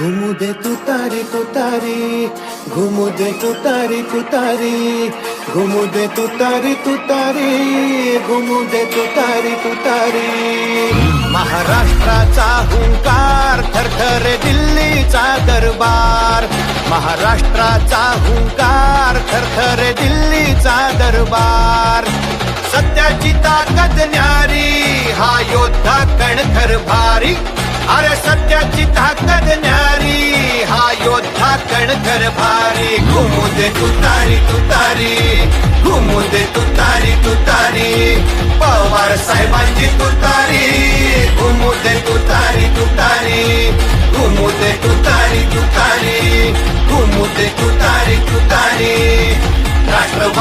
घुमू दे तुतारी तुतारी, घुमू दे तुतारी तुतारी, घुमू दे तुतारी तुतारी, घुमू दे तुतारी तुतारी. महाराष्ट्राचा हुंकार थरथरे दिल्लीचा दरबार, महाराष्ट्राचा हुंकार थरथरे दिल्लीचा दरबार. सत्याची ताकद न्यारी, हा योद्धा कणखर भारी. अरे सत्याची ताकद न्यारी, हा योद्धा कणखर भारी. घुमू दे तुतारी तुतारी, घुमू दे तुतारी तुतारी, पवार साहेबांची तुतारी. घुमू दे तुतारी तुतारी, घुमू दे तुतारी तुतारी, घुमू दे तुतारी तुतारी.